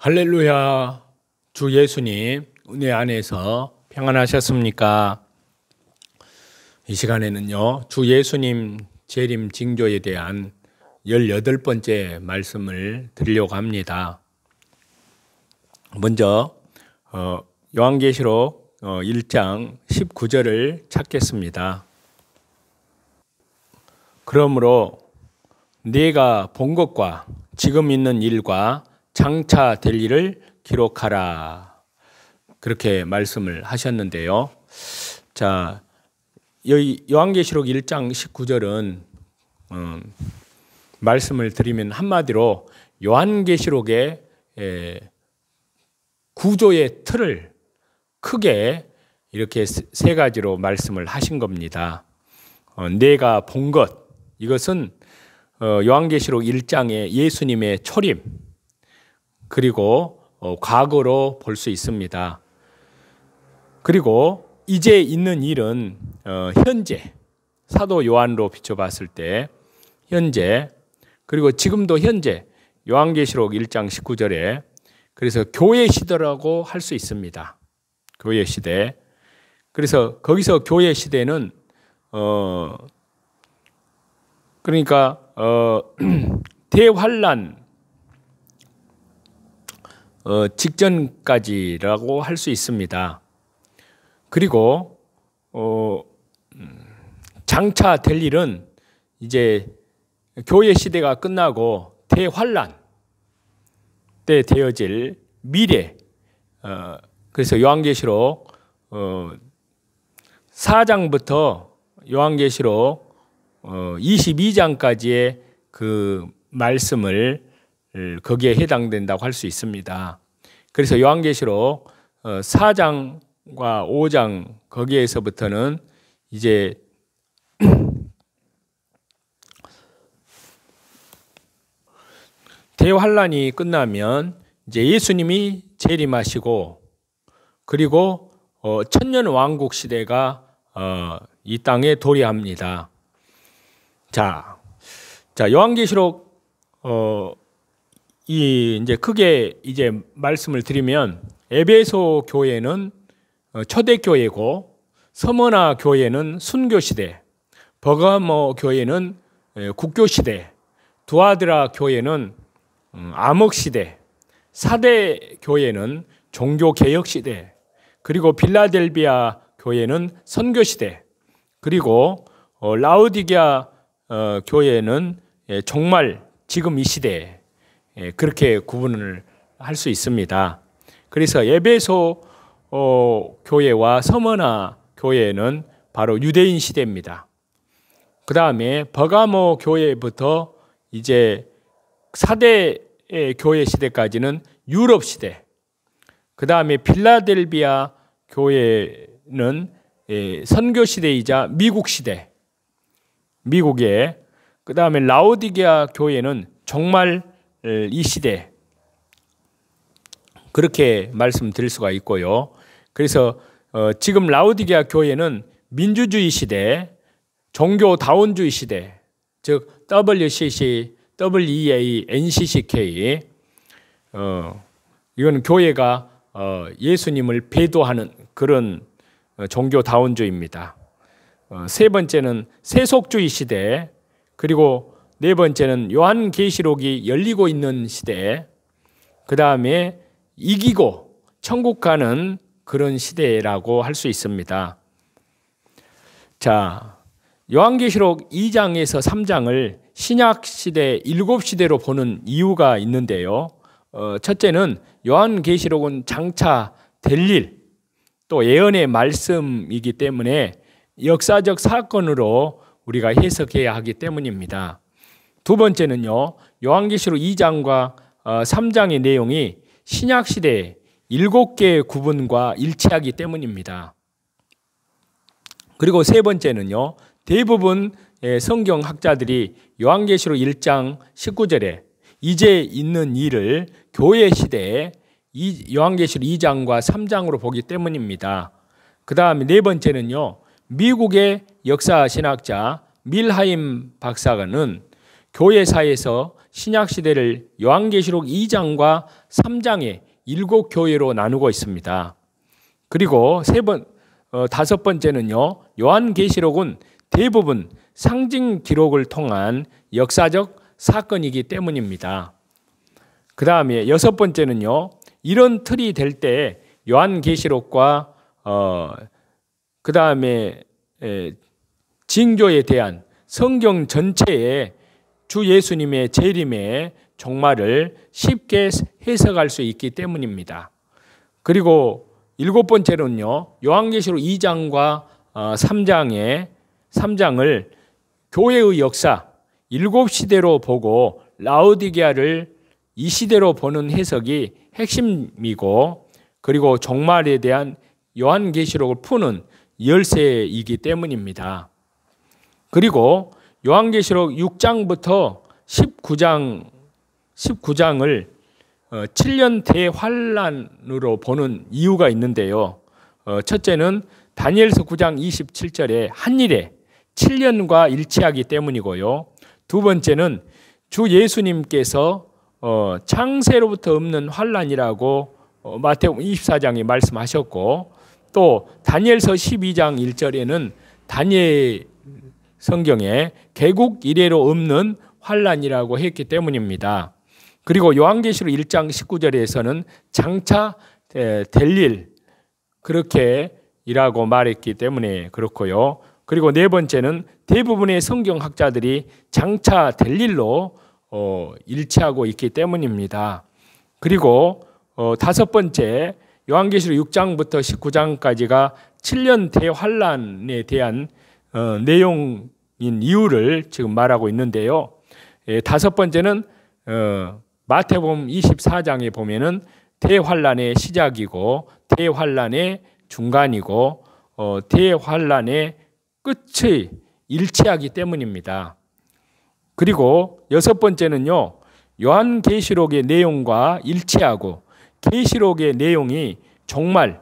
할렐루야. 주 예수님 은혜 안에서 평안하셨습니까? 이 시간에는요, 주 예수님 재림 징조에 대한 18번째 말씀을 드리려고 합니다. 먼저 요한계시록 1장 19절을 찾겠습니다. 그러므로 네가 본 것과 지금 있는 일과 장차 될 일을 기록하라. 그렇게 말씀을 하셨는데요. 자, 요한계시록 1장 19절은 말씀을 드리면 한마디로 요한계시록의 구조의 틀을 크게 이렇게 세 가지로 말씀을 하신 겁니다. 내가 본 것, 이것은 요한계시록 1장의 예수님의 초림, 그리고 과거로 볼 수 있습니다. 그리고 이제 있는 일은 현재, 사도 요한으로 비춰봤을 때 현재, 그리고 지금도 현재, 요한계시록 1장 19절에 그래서 교회 시대라고 할 수 있습니다. 교회 시대. 그래서 거기서 교회 시대는 그러니까 대환란 직전까지라고 할 수 있습니다. 그리고 장차 될 일은 이제 교회 시대가 끝나고 대환란 때 되어질 미래. 그래서 요한계시록 4장부터 요한계시록 22장까지의 그 말씀을 거기에 해당된다고 할 수 있습니다. 그래서 요한계시록 4장과 5장 거기에서부터는 이제 대환란이 끝나면 이제 예수님이 재림하시고 그리고 천년 왕국 시대가 이 땅에 도래합니다. 자, 요한계시록 이제 크게 이제 말씀을 드리면 에베소 교회는 초대교회고 서머나 교회는 순교시대, 버가모 교회는 국교시대, 두아드라 교회는 암흑시대, 사대 교회는 종교개혁시대, 그리고 빌라델비아 교회는 선교시대, 그리고 라우디게아 교회는 정말 지금 이 시대, 그렇게 구분을 할 수 있습니다. 그래서 에베소 교회와 서머나 교회는 바로 유대인 시대입니다. 그 다음에 버가모 교회부터 이제 4대 교회 시대까지는 유럽 시대, 그 다음에 필라델비아 교회는 선교 시대이자 미국 시대, 미국에, 그 다음에 라오디게아 교회는 정말 이 시대, 그렇게 말씀드릴 수가 있고요. 그래서 지금 라오디게아 교회는 민주주의 시대, 종교다원주의 시대, 즉 WCC, WEA, NCCK, 이건 교회가 예수님을 배도하는 그런 종교다원주의입니다. 세 번째는 세속주의 시대, 그리고 네 번째는 요한계시록이 열리고 있는 시대, 그 다음에 이기고 천국 가는 그런 시대라고 할 수 있습니다. 자, 요한계시록 2장에서 3장을 신약시대 7시대로 보는 이유가 있는데요. 첫째는 요한계시록은 장차 될 일, 또 예언의 말씀이기 때문에 역사적 사건으로 우리가 해석해야 하기 때문입니다. 두 번째는요, 요한계시록 2장과 3장의 내용이 신약시대의 7개의 구분과 일치하기 때문입니다. 그리고 세 번째는요, 대부분 성경학자들이 요한계시록 1장 19절에 이제 있는 일을 교회 시대에 요한계시록 2장과 3장으로 보기 때문입니다. 그 다음에 네 번째는요, 미국의 역사 신학자 밀하임 박사가는 교회사에서 신약 시대를 요한계시록 2장과 3장의 7교회로 나누고 있습니다. 그리고 다섯 번째는요, 요한계시록은 대부분 상징 기록을 통한 역사적 사건이기 때문입니다. 그 다음에 여섯 번째는요, 이런 틀이 될 때 요한계시록과 그 다음에 징조에 대한 성경 전체의 주 예수님의 재림의 종말을 쉽게 해석할 수 있기 때문입니다. 그리고 일곱 번째로는요, 요한계시록 2장과 3장을 교회의 역사 7시대로 보고 라오디게아를 이 시대로 보는 해석이 핵심이고, 그리고 종말에 대한 요한계시록을 푸는 열쇠이기 때문입니다. 그리고 요한계시록 6장부터 19장을 7년 대환란으로 보는 이유가 있는데요. 첫째는 다니엘서 9장 27절에 한일에 7년과 일치하기 때문이고요. 두 번째는 주 예수님께서 창세로부터 없는 환란이라고 마태복음 24장에 말씀하셨고, 또 다니엘서 12장 1절에는 다니엘 성경에 개국 이래로 없는 환란이라고 했기 때문입니다. 그리고 요한계시록 1장 19절에서는 장차 될 일 그렇게 이라고 말했기 때문에 그렇고요. 그리고 네 번째는 대부분의 성경학자들이 장차 될 일로 일치하고 있기 때문입니다. 그리고 다섯 번째, 요한계시록 6장부터 19장까지가 7년 대환란에 대한 내용인 이유를 지금 말하고 있는데요. 다섯 번째는 마태복음 24장에 보면은 대환란의 시작이고 대환란의 중간이고 대환란의 끝이 일치하기 때문입니다. 그리고 여섯 번째는요, 요한계시록의 내용과 일치하고 계시록의 내용이 정말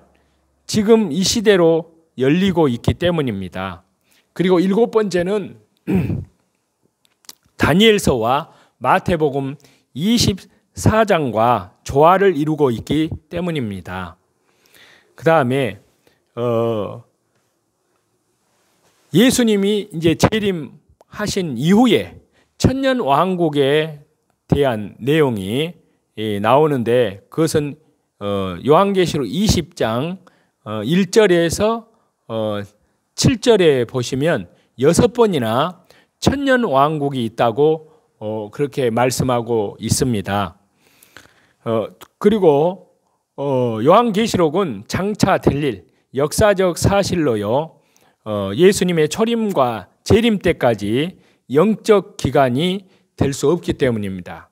지금 이 시대로 열리고 있기 때문입니다. 그리고 일곱 번째는 다니엘서와 마태복음 24장과 조화를 이루고 있기 때문입니다. 그 다음에 예수님이 이제 재림하신 이후에 천년 왕국에 대한 내용이 나오는데, 그것은 요한계시록 20장 1절에서 7절에 보시면 6번이나 천년 왕국이 있다고 그렇게 말씀하고 있습니다. 그리고 요한계시록은 장차 될 일, 역사적 사실로요, 예수님의 초림과 재림 때까지 영적 기간이 될 수 없기 때문입니다.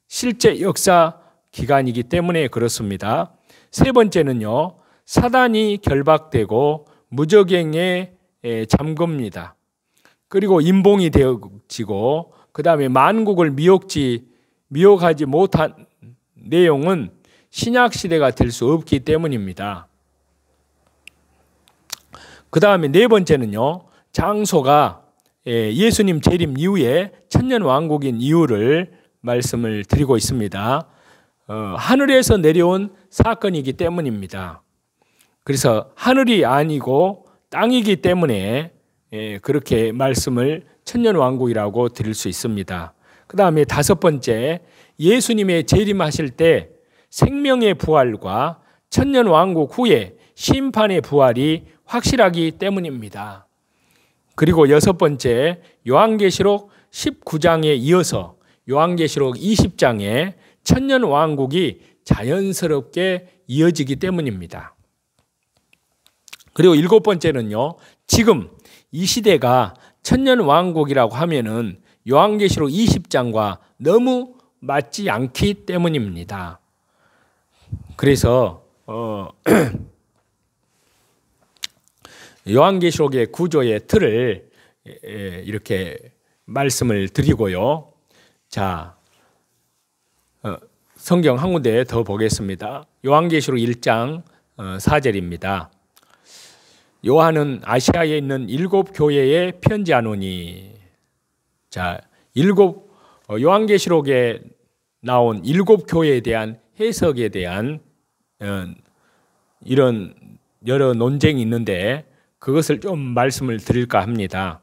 실제 역사 기간이기 때문에 그렇습니다. 세 번째는요, 사단이 결박되고 무적행에 잠깁니다. 그리고 임봉이 되어지고, 그 다음에 만국을 미혹하지 못한 내용은 신약 시대가 될 수 없기 때문입니다. 그 다음에 네 번째는요, 장소가 예수님 재림 이후에 천년 왕국인 이유를 말씀을 드리고 있습니다. 하늘에서 내려온 사건이기 때문입니다. 그래서 하늘이 아니고 땅이기 때문에 그렇게 말씀을 천년 왕국이라고 드릴 수 있습니다. 그 다음에 다섯 번째, 예수님의 재림하실 때 생명의 부활과 천년 왕국 후에 심판의 부활이 확실하기 때문입니다. 그리고 여섯 번째, 요한계시록 19장에 이어서 요한계시록 20장에 천년 왕국이 자연스럽게 이어지기 때문입니다. 그리고 일곱 번째는요, 지금 이 시대가 천년 왕국이라고 하면은 요한계시록 20장과 너무 맞지 않기 때문입니다. 그래서 요한계시록의 구조의 틀을 이렇게 말씀을 드리고요. 자, 성경 한 군데 더 보겠습니다. 요한계시록 1장 4절입니다. 요한은 아시아에 있는 7 교회에 편지하노니. 자, 7 요한계시록에 나온 7교회에 대한 해석에 대한 이런 여러 논쟁이 있는데 그것을 좀 말씀을 드릴까 합니다.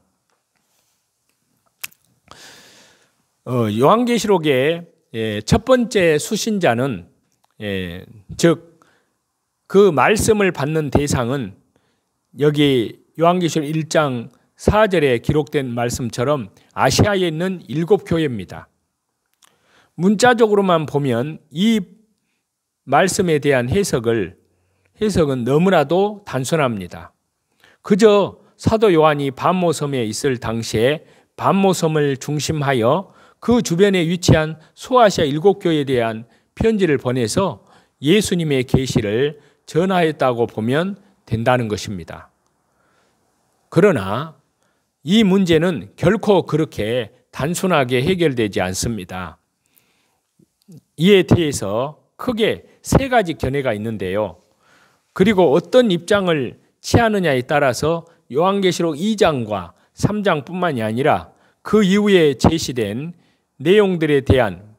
요한계시록의 첫 번째 수신자는 즉 그 말씀을 받는 대상은 여기 요한계시록 1장 4절에 기록된 말씀처럼 아시아에 있는 7교회입니다. 문자적으로만 보면 이 말씀에 대한 해석은 너무나도 단순합니다. 그저 사도 요한이 반모섬에 있을 당시에 반모섬을 중심하여 그 주변에 위치한 소아시아 7교회에 대한 편지를 보내서 예수님의 계시를 전하였다고 보면 된다는 것입니다. 그러나 이 문제는 결코 그렇게 단순하게 해결되지 않습니다. 이에 대해서 크게 3가지 견해가 있는데요. 그리고 어떤 입장을 취하느냐에 따라서 요한계시록 2장과 3장뿐만이 아니라 그 이후에 제시된 내용들에 대한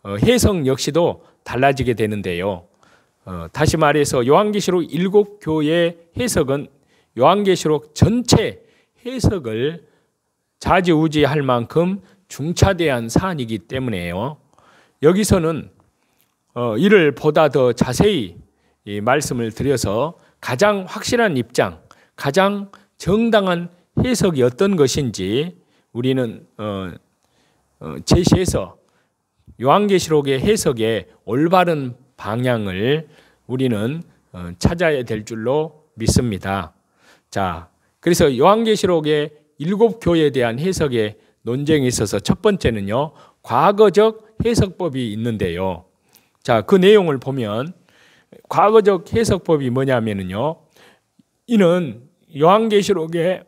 해석 역시도 달라지게 되는데요. 다시 말해서 요한계시록 7교회의 해석은 요한계시록 전체 해석을 좌지우지할 만큼 중차대한 사안이기 때문에요. 여기서는 이를 보다 더 자세히 말씀을 드려서 가장 확실한 입장, 가장 정당한 해석이 어떤 것인지 우리는 제시해서 요한계시록의 해석의 올바른 방향을 우리는 찾아야 될 줄로 믿습니다. 자, 그래서 요한계시록의 7교회에 대한 해석의 논쟁이 있어서 첫 번째는요, 과거적 해석법이 있는데요. 자, 그 내용을 보면 과거적 해석법이 뭐냐면요, 이는 요한계시록의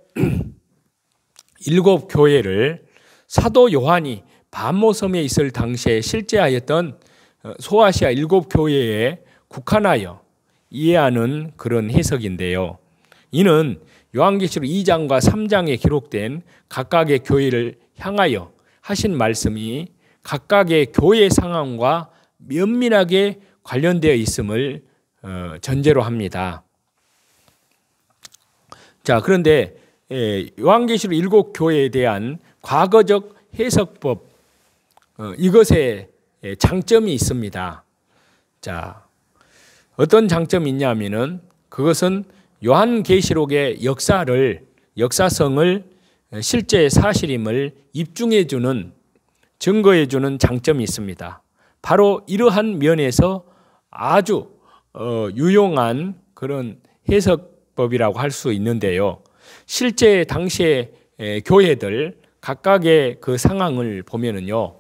7교회를 사도 요한이 반모섬에 있을 당시에 실제하였던 소아시아 7교회에 국한하여 이해하는 그런 해석인데요. 이는 요한계시록 2장과 3장에 기록된 각각의 교회를 향하여 하신 말씀이 각각의 교회 상황과 면밀하게 관련되어 있음을 전제로 합니다. 자, 그런데 요한계시록 7교회에 대한 과거적 해석법, 이것에 장점이 있습니다. 자, 어떤 장점이 있냐면은 그것은 요한계시록의 역사성을 실제 사실임을 입증해주는, 증거해주는 장점이 있습니다. 바로 이러한 면에서 아주 유용한 그런 해석법이라고 할 수 있는데요. 실제 당시의 교회들 각각의 그 상황을 보면은요,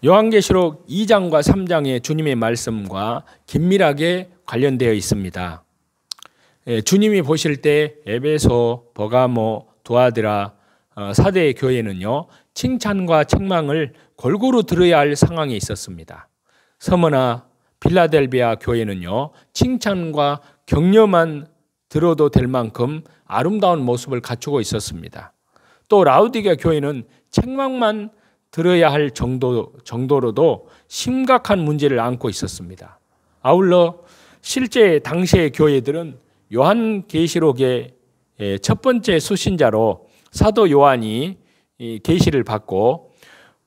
요한계시록 2장과 3장의 주님의 말씀과 긴밀하게 관련되어 있습니다. 주님이 보실 때 에베소, 버가모, 두아드라, 사대의 교회는요, 칭찬과 책망을 골고루 들어야 할 상황에 있었습니다. 서머나 빌라델비아 교회는요, 칭찬과 격려만 들어도 될 만큼 아름다운 모습을 갖추고 있었습니다. 또 라우디게아 교회는 책망만 들어야 할 정도로도 심각한 문제를 안고 있었습니다. 아울러 실제 당시의 교회들은 요한계시록의 첫 번째 수신자로 사도 요한이 계시를 받고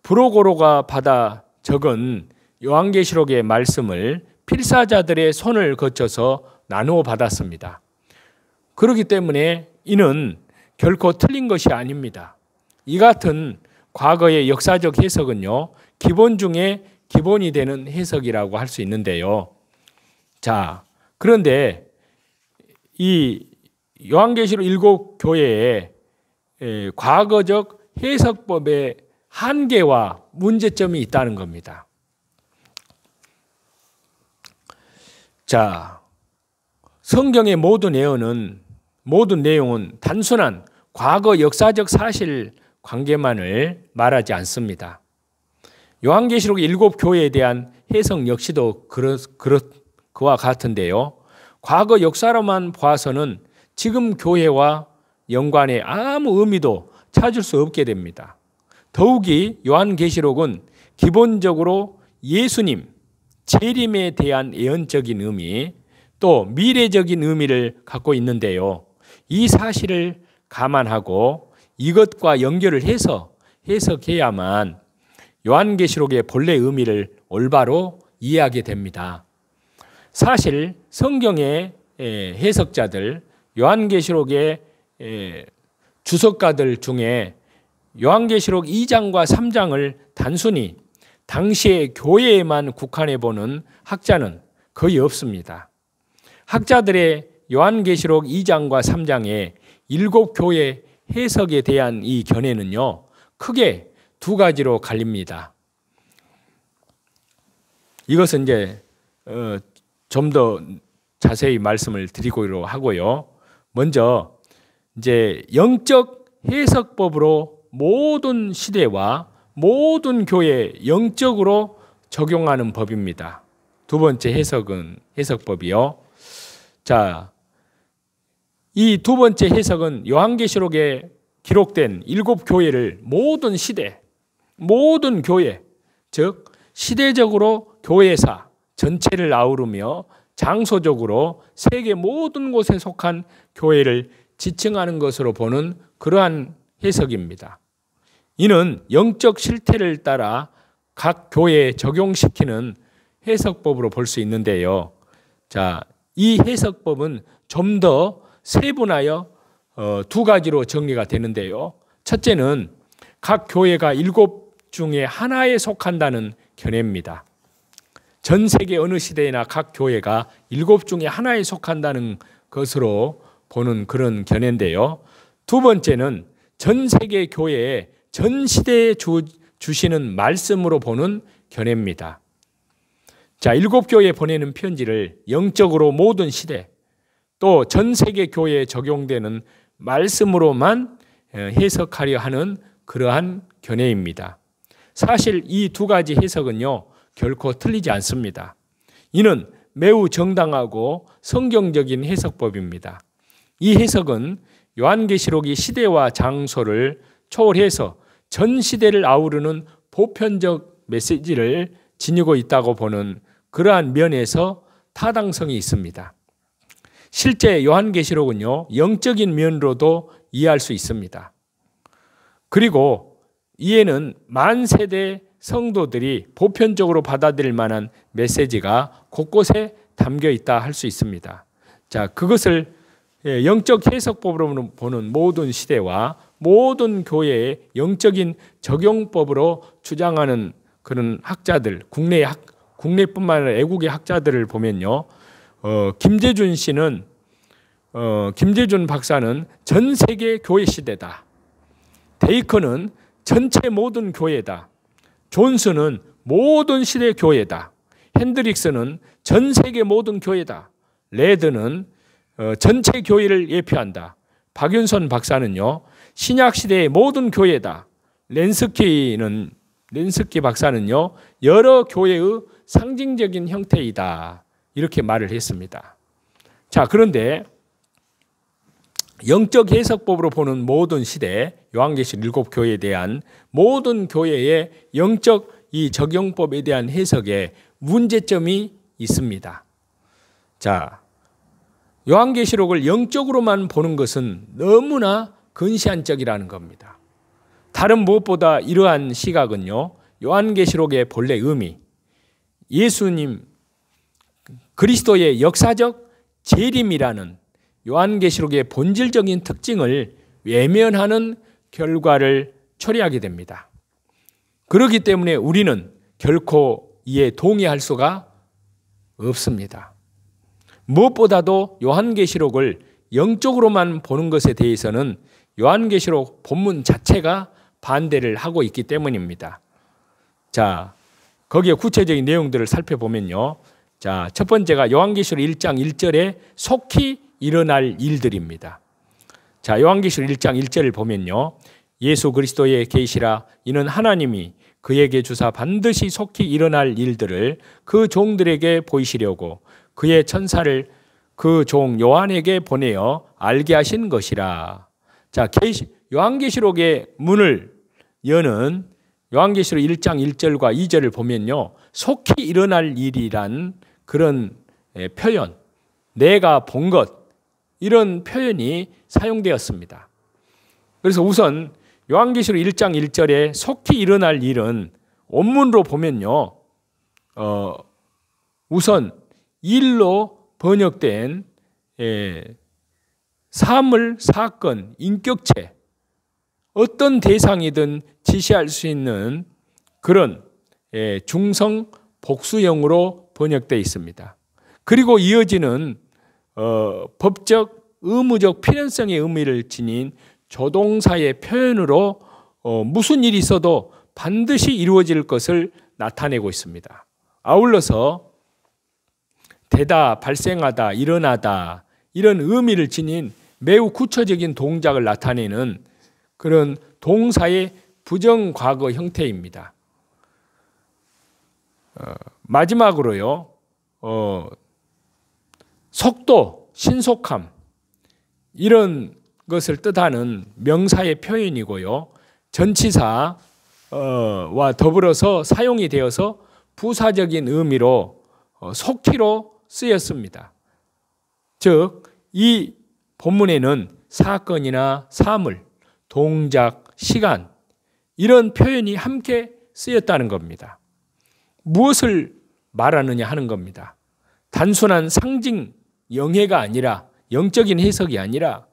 브로고로가 받아 적은 요한계시록의 말씀을 필사자들의 손을 거쳐서 나누어 받았습니다. 그렇기 때문에 이는 결코 틀린 것이 아닙니다. 이 같은 과거의 역사적 해석은요, 기본 중에 기본이 되는 해석이라고 할 수 있는데요. 자, 그런데 이 요한계시록 7교회의 과거적 해석법의 한계와 문제점이 있다는 겁니다. 자, 성경의 모든 내용은 단순한 과거 역사적 사실 관계만을 말하지 않습니다. 요한계시록 7교회에 대한 해석 역시도 그와 같은데요. 과거 역사로만 봐서는 지금 교회와 연관해 아무 의미도 찾을 수 없게 됩니다. 더욱이 요한계시록은 기본적으로 예수님, 재림에 대한 예언적인 의미, 또 미래적인 의미를 갖고 있는데요. 이 사실을 감안하고 이것과 연결을 해서 해석해야만 요한계시록의 본래 의미를 올바로 이해하게 됩니다. 사실 성경의 해석자들, 요한계시록의 주석가들 중에 요한계시록 2장과 3장을 단순히 당시의 교회에만 국한해 보는 학자는 거의 없습니다. 학자들의 요한계시록 2장과 3장의 7교회 해석에 대한 이 견해는요, 크게 두 가지로 갈립니다. 이것은 이제 좀 더 자세히 말씀을 드리고로 하고요. 먼저 이제 영적 해석법으로 모든 시대와 모든 교회에 영적으로 적용하는 법입니다. 두 번째 해석법이요. 자, 이 두 번째 해석은 요한계시록에 기록된 7교회를 모든 시대, 모든 교회, 즉 시대적으로 교회사 전체를 아우르며 장소적으로 세계 모든 곳에 속한 교회를 지칭하는 것으로 보는 그러한 해석입니다. 이는 영적 실태를 따라 각 교회에 적용시키는 해석법으로 볼 수 있는데요. 자, 이 해석법은 좀 더 세분하여 두 가지로 정리가 되는데요. 첫째는 각 교회가 7 중에 하나에 속한다는 견해입니다. 전 세계 어느 시대에나 각 교회가 7 중에 하나에 속한다는 것으로 보는 그런 견해인데요. 두 번째는 전 세계 교회에 전 시대에 주시는 말씀으로 보는 견해입니다. 자, 7교회에 보내는 편지를 영적으로 모든 시대, 또 전 세계 교회에 적용되는 말씀으로만 해석하려 하는 그러한 견해입니다. 사실 이 두 가지 해석은요, 결코 틀리지 않습니다. 이는 매우 정당하고 성경적인 해석법입니다. 이 해석은 요한계시록이 시대와 장소를 초월해서 전 시대를 아우르는 보편적 메시지를 지니고 있다고 보는 그러한 면에서 타당성이 있습니다. 실제 요한계시록은요, 영적인 면으로도 이해할 수 있습니다. 그리고 이에는 만세대 성도들이 보편적으로 받아들일 만한 메시지가 곳곳에 담겨 있다 할 수 있습니다. 자, 그것을 영적 해석법으로 보는 모든 시대와 모든 교회의 영적인 적용법으로 주장하는 그런 학자들, 국내뿐만 아니라 외국의 학자들을 보면요, 김재준 박사는 전 세계 교회 시대다. 데이커는 전체 모든 교회다. 존스는 모든 시대 교회다. 핸드릭스는 전 세계 모든 교회다. 레드는 전체 교회를 예표한다. 박윤선 박사는요, 신약 시대의 모든 교회다. 렌스키 박사는요, 여러 교회의 상징적인 형태이다. 이렇게 말을 했습니다. 자, 그런데 영적 해석법으로 보는 모든 시대, 요한계시록 7교회에 대한 모든 교회의 영적 이 적용법에 대한 해석에 문제점이 있습니다. 자, 요한계시록을 영적으로만 보는 것은 너무나 근시안적이라는 겁니다. 다른 무엇보다 이러한 시각은요, 요한계시록의 본래 의미, 예수님 그리스도의 역사적 재림이라는 요한계시록의 본질적인 특징을 외면하는 결과를 초래하게 됩니다. 그렇기 때문에 우리는 결코 이에 동의할 수가 없습니다. 무엇보다도 요한계시록을 영적으로만 보는 것에 대해서는 요한계시록 본문 자체가 반대를 하고 있기 때문입니다. 자, 거기에 구체적인 내용들을 살펴보면요. 자, 첫 번째가 요한계시록 1장 1절에 속히 일어날 일들입니다. 자, 요한계시록 1장 1절을 보면요. 예수 그리스도의 계시라 이는 하나님이 그에게 주사 반드시 속히 일어날 일들을 그 종들에게 보이시려고 그의 천사를 그 종 요한에게 보내어 알게 하신 것이라. 자, 요한계시록의 문을 여는 요한계시록 1장 1절과 2절을 보면요, 속히 일어날 일이란 그런 표현, 내가 본 것, 이런 표현이 사용되었습니다. 그래서 우선 요한계시록 1장 1절에 속히 일어날 일은 원문으로 보면요, 우선 일로 번역된 사물, 사건, 인격체, 어떤 대상이든 지시할 수 있는 그런 중성 복수형으로 번역되어 있습니다. 그리고 이어지는 법적, 의무적 필연성의 의미를 지닌 조동사의 표현으로 무슨 일이 있어도 반드시 이루어질 것을 나타내고 있습니다. 아울러서 되다, 발생하다, 일어나다 이런 의미를 지닌 매우 구체적인 동작을 나타내는 그런 동사의 부정과거 형태입니다. 마지막으로요, 속도, 신속함 이런 것을 뜻하는 명사의 표현이고요, 전치사와 더불어서 사용이 되어서 부사적인 의미로 속히로 쓰였습니다. 즉, 이 본문에는 사건이나 사물, 동작, 시간 이런 표현이 함께 쓰였다는 겁니다. 무엇을 말하느냐 하는 겁니다. 단순한 상징, 영해가 아니라, 영적인 해석이 아니라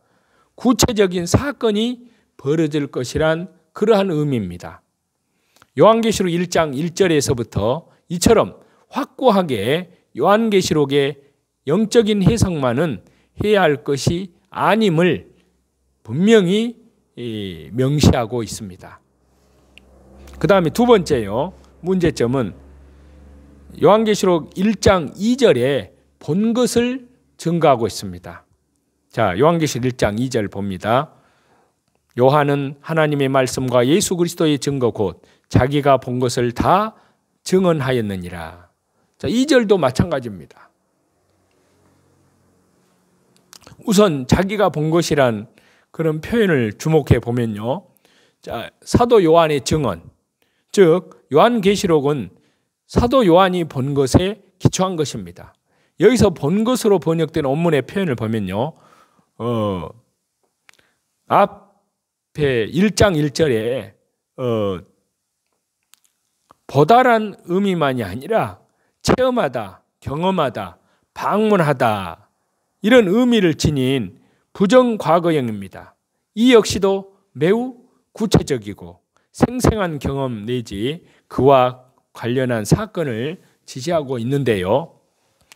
구체적인 사건이 벌어질 것이란 그러한 의미입니다. 요한계시록 1장 1절에서부터 이처럼 확고하게 요한계시록의 영적인 해석만은 해야 할 것이 아님을 분명히 명시하고 있습니다. 그 다음에 두 번째요, 문제점은 요한계시록 1장 2절에 본 것을 증거하고 있습니다. 자, 요한계시록 1장 2절 봅니다. 요한은 하나님의 말씀과 예수 그리스도의 증거 곧 자기가 본 것을 다 증언하였느니라. 자, 2절도 마찬가지입니다. 우선 자기가 본 것이란 그런 표현을 주목해 보면요, 자, 사도 요한의 증언, 즉 요한계시록은 사도 요한이 본 것에 기초한 것입니다. 여기서 본 것으로 번역된 원문의 표현을 보면요, 앞에 1장 1절에 보다란 의미만이 아니라 체험하다, 경험하다, 방문하다 이런 의미를 지닌 부정과거형입니다. 이 역시도 매우 구체적이고 생생한 경험 내지 그와 관련한 사건을 지시하고 있는데요,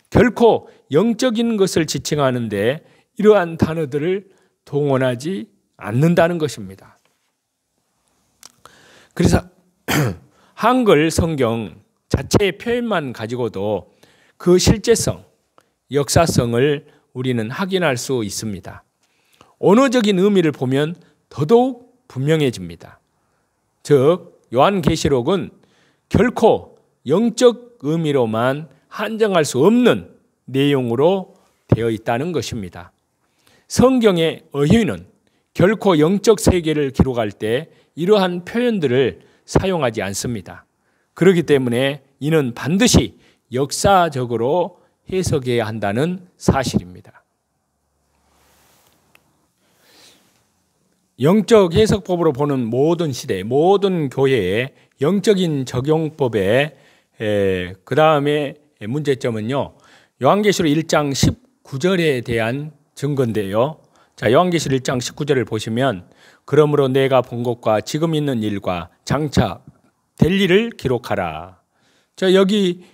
결코 영적인 것을 지칭하는데 이러한 단어들을 동원하지 않는다는 것입니다. 그래서 한글 성경 자체의 표현만 가지고도 그 실제성, 역사성을 우리는 확인할 수 있습니다. 언어적인 의미를 보면 더더욱 분명해집니다. 즉, 요한계시록은 결코 영적 의미로만 한정할 수 없는 내용으로 되어 있다는 것입니다. 성경의 어휘는 결코 영적 세계를 기록할 때 이러한 표현들을 사용하지 않습니다. 그렇기 때문에 이는 반드시 역사적으로 해석해야 한다는 사실입니다. 영적 해석법으로 보는 모든 시대, 모든 교회의 영적인 적용법의 그 다음에 문제점은요, 요한계시록 1장 19절에 대한 증거인데요. 자, 요한계시록 1장 19절을 보시면 그러므로 내가 본 것과 지금 있는 일과 장차 될 일을 기록하라. 자, 여기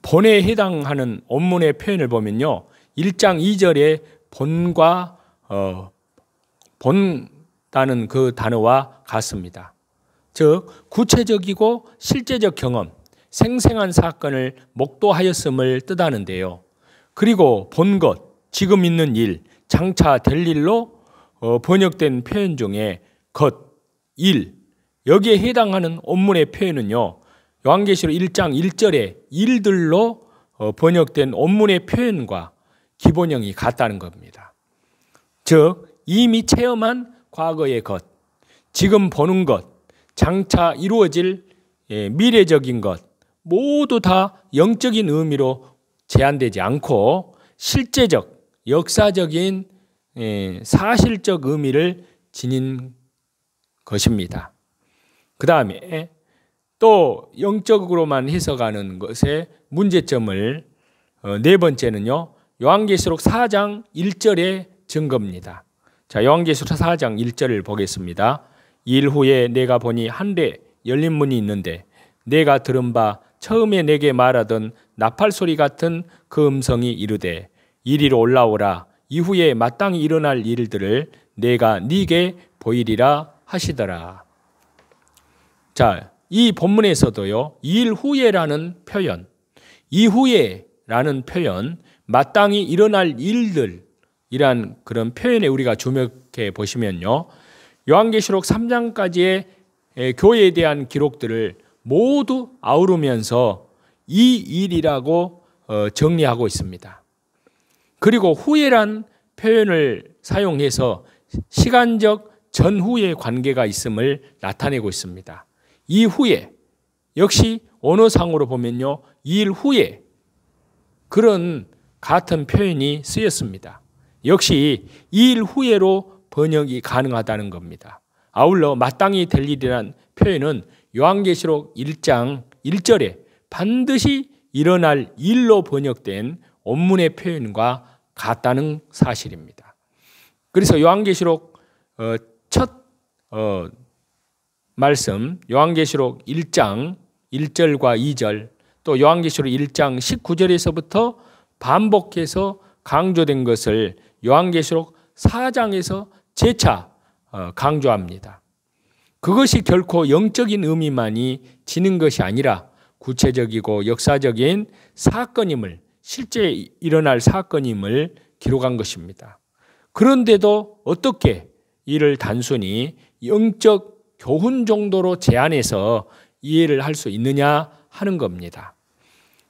본에 해당하는 원문의 표현을 보면요, 1장 2절에 본과 본다는 그 단어와 같습니다. 즉, 구체적이고 실제적 경험, 생생한 사건을 목도하였음을 뜻하는데요. 그리고 본 것, 지금 있는 일, 장차 될 일로 번역된 표현 중에 것, 일, 여기에 해당하는 원문의 표현은요, 요한계시록 1장 1절의 일들로 번역된 원문의 표현과 기본형이 같다는 겁니다. 즉, 이미 체험한 과거의 것, 지금 보는 것, 장차 이루어질 미래적인 것 모두 다 영적인 의미로 제한되지 않고 실제적, 역사적인 사실적 의미를 지닌 것입니다. 그 다음에 또 영적으로만 해석하는 것의 문제점을 네 번째는요, 요한계시록 4장 1절의 증거입니다. 자, 요한계시록 4장 1절을 보겠습니다. 일 후에 내가 보니 한데 열린 문이 있는데 내가 들은 바 처음에 내게 말하던 나팔 소리 같은 그 음성이 이르되 이리로 올라오라. 이후에 마땅히 일어날 일들을 내가 네게 보이리라 하시더라. 자, 이 본문에서도요, 일 후에라는 표현, 이후에라는 표현, 마땅히 일어날 일들이란 그런 표현에 우리가 주목해 보시면요, 요한계시록 3장까지의 교회에 대한 기록들을 모두 아우르면서 이 일이라고 정리하고 있습니다. 그리고 후에란 표현을 사용해서 시간적 전후의 관계가 있음을 나타내고 있습니다. 이후에 역시 언어상으로 보면요, 일 후에 그런 같은 표현이 쓰였습니다. 역시 일 후에로 번역이 가능하다는 겁니다. 아울러 마땅히 될 일이란 표현은 요한계시록 1장 1절에 반드시 일어날 일로 번역된 원문의 표현과 같다는 사실입니다. 그래서 요한계시록 첫 말씀, 요한계시록 1장 1절과 2절, 또 요한계시록 1장 19절에서부터 반복해서 강조된 것을 요한계시록 4장에서 재차 강조합니다. 그것이 결코 영적인 의미만이 지닌 것이 아니라 구체적이고 역사적인 사건임을, 실제 일어날 사건임을 기록한 것입니다. 그런데도 어떻게 이를 단순히 영적 교훈 정도로 제한해서 이해를 할 수 있느냐 하는 겁니다.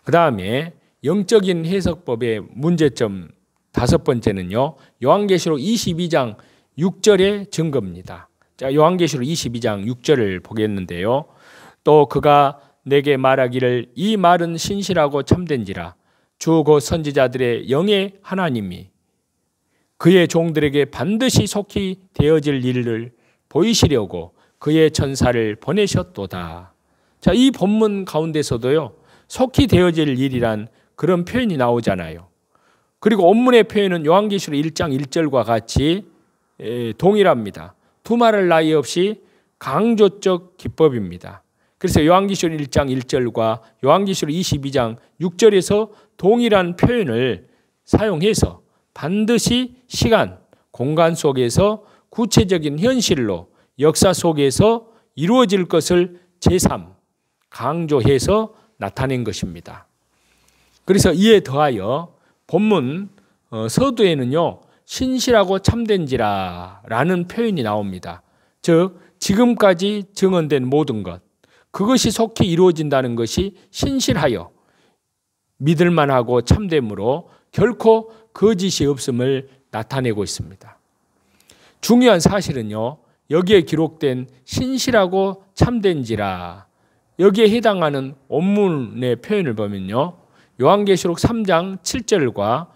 그 다음에 영적인 해석법의 문제점 다섯 번째는요, 요한계시록 22장 6절의 증거입니다. 자, 요한계시록 22장 6절을 보겠는데요. 또 그가 내게 말하기를 이 말은 신실하고 참된지라 주 곧 선지자들의 영의 하나님이 그의 종들에게 반드시 속히 되어질 일을 보이시려고 그의 천사를 보내셨도다. 자, 이 본문 가운데서도요, 속히 되어질 일이란 그런 표현이 나오잖아요. 그리고 원문의 표현은 요한계시록 1장 1절과 같이 동일합니다. 두말할 나위 없이 강조적 기법입니다. 그래서 요한계시록 1장 1절과 요한계시록 22장 6절에서 동일한 표현을 사용해서 반드시 시간, 공간 속에서 구체적인 현실로 역사 속에서 이루어질 것을 제3 강조해서 나타낸 것입니다. 그래서 이에 더하여 본문 서두에는요, 신실하고 참된지라 라는 표현이 나옵니다. 즉 지금까지 증언된 모든 것, 그것이 속히 이루어진다는 것이 신실하여 믿을만하고 참됨으로 결코 거짓이 없음을 나타내고 있습니다. 중요한 사실은요, 여기에 기록된 신실하고 참된지라, 여기에 해당하는 원문의 표현을 보면요, 요한계시록 3장 7절과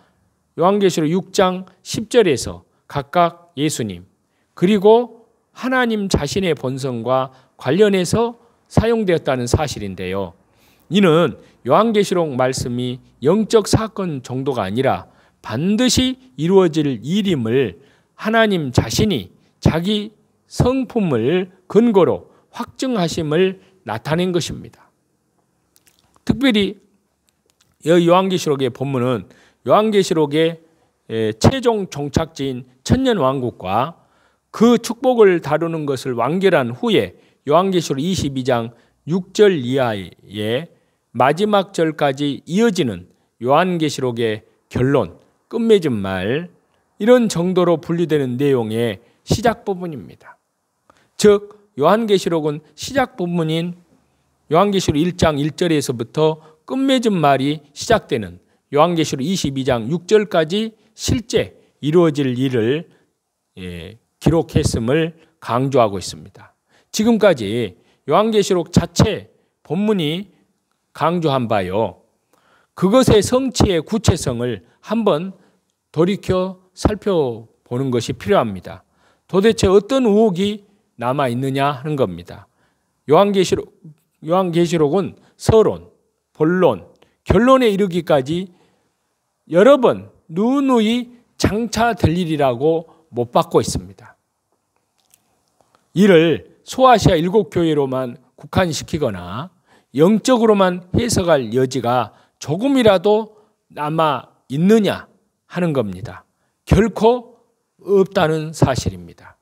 요한계시록 6장 10절에서 각각 예수님 그리고 하나님 자신의 본성과 관련해서 사용되었다는 사실인데요. 이는 요한계시록 말씀이 영적 사건 정도가 아니라 반드시 이루어질 일임을 하나님 자신이 자기 성품을 근거로 확증하심을 나타낸 것입니다. 특별히 요한계시록의 본문은 요한계시록의 최종 종착지인 천년왕국과 그 축복을 다루는 것을 완결한 후에 요한계시록 22장 6절 이하의 마지막 절까지 이어지는 요한계시록의 결론, 끝맺은 말, 이런 정도로 분류되는 내용의 시작 부분입니다. 즉 요한계시록은 시작 부분인 요한계시록 1장 1절에서부터 끝맺은 말이 시작되는 요한계시록 22장 6절까지 실제 이루어질 일을 기록했음을 강조하고 있습니다. 지금까지 요한계시록 자체 본문이 강조한 바요. 그것의 성취의 구체성을 한번 돌이켜 살펴보는 것이 필요합니다. 도대체 어떤 의혹이 남아 있느냐 하는 겁니다. 요한계시록은 서론, 본론, 결론에 이르기까지 여러 번 누누이 장차될 일이라고 못 받고 있습니다. 이를 소아시아 7교회로만 국한시키거나 영적으로만 해석할 여지가 조금이라도 남아 있느냐 하는 겁니다. 결코 없다는 사실입니다.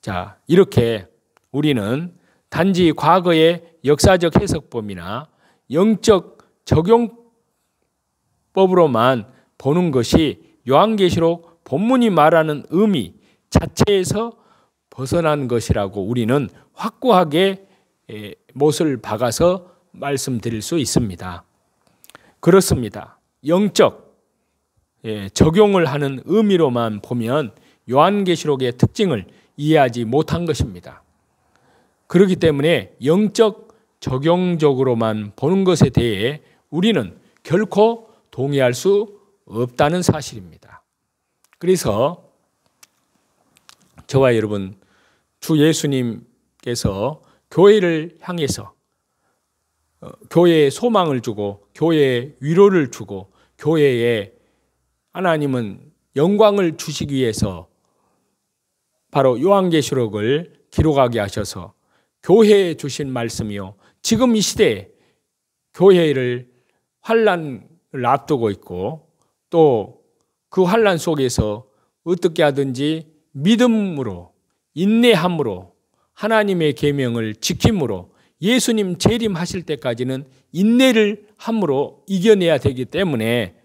자, 이렇게 우리는 단지 과거의 역사적 해석법이나 영적 적용법으로만 보는 것이 요한계시록 본문이 말하는 의미 자체에서 벗어난 것이라고 우리는 확고하게 못을 박아서 말씀드릴 수 있습니다. 그렇습니다. 영적 적용을 하는 의미로만 보면 요한계시록의 특징을 이해하지 못한 것입니다. 그렇기 때문에 영적 적용적으로만 보는 것에 대해 우리는 결코 동의할 수 없다는 사실입니다. 그래서 저와 여러분, 주 예수님께서 교회를 향해서 교회에 소망을 주고 교회에 위로를 주고 교회에 하나님은 영광을 주시기 위해서 바로 요한계시록을 기록하게 하셔서 교회에 주신 말씀이요, 지금 이 시대에 교회를 환난을 앞두고 있고 또 그 환난 속에서 어떻게 하든지 믿음으로 인내함으로 하나님의 계명을 지킴으로 예수님 재림하실 때까지는 인내를 함으로 이겨내야 되기 때문에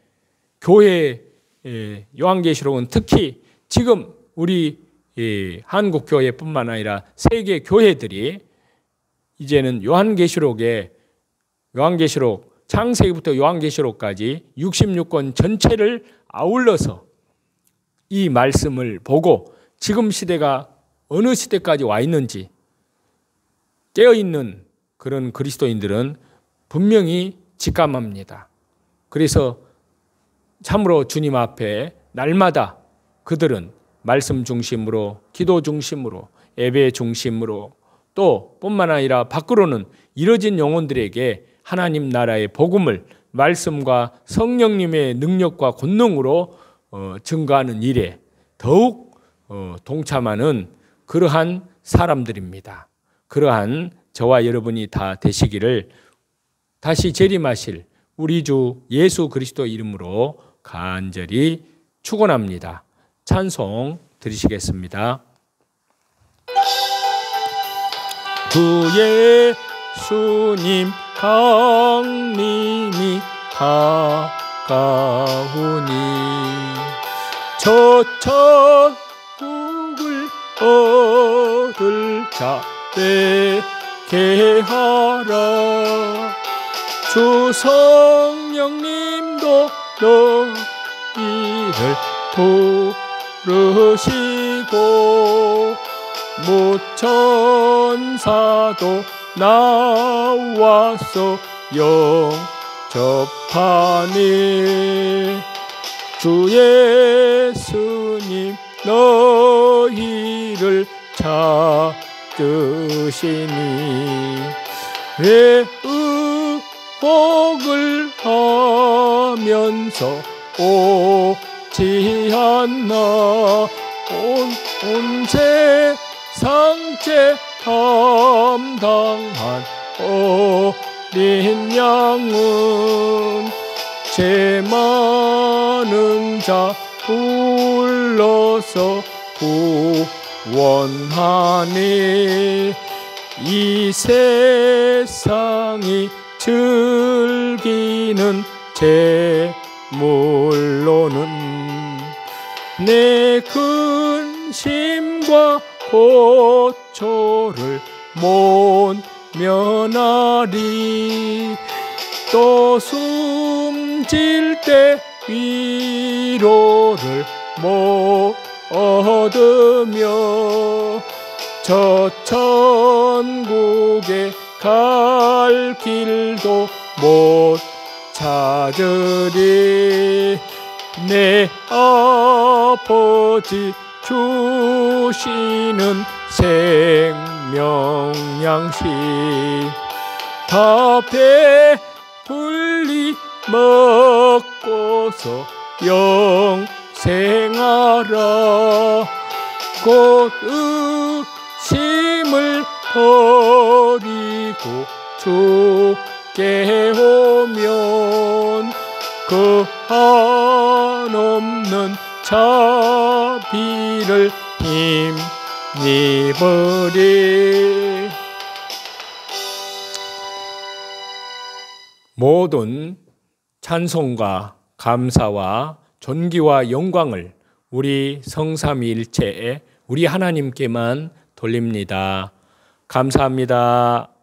교회 요한계시록은 특히 지금 우리 한국교회뿐만 아니라 세계 교회들이 이제는 요한계시록 창세기부터 요한계시록까지 66권 전체를 아울러서 이 말씀을 보고 지금 시대가 어느 시대까지 와 있는지 깨어있는 그런 그리스도인들은 분명히 직감합니다. 그래서 참으로 주님 앞에 날마다 그들은 말씀 중심으로, 기도 중심으로, 예배 중심으로 또 뿐만 아니라 밖으로는 이뤄진 영혼들에게 하나님 나라의 복음을 말씀과 성령님의 능력과 권능으로 증거하는 일에 더욱 동참하는 그러한 사람들입니다. 그러한 저와 여러분이 다 되시기를 다시 재림하실 우리 주 예수 그리스도 이름으로 간절히 축원합니다. 찬송 드리시겠습니다. 주 예수님 강림이 가까우니 저 천국을 얻을 자 되게 하라. 주 성령님도 너희를 부르시고 무천사도 나와서 영접하니 주 예수님 너희를 찾으시니 왜 의복을 하면서 오지 않나. 온 세상째 담당한 어린 양은 죄 많은 자 불러서 구원하니 이 세상이 즐기는 재물로는 내 근심과 고초를 못 면하리. 또 숨질 때 위로를 못 얻으며 저 천국에 갈 길도 못 찾으리. 내 아버지 주시는 생명 양식 다 배불리 먹고서 영생하라. 곧 의심을 버리고 주께 오면 그 한없는 자비를 힘입으리. 모든 찬송과 감사와 존귀와 영광을 우리 성삼위일체에 우리 하나님께만 돌립니다. 감사합니다.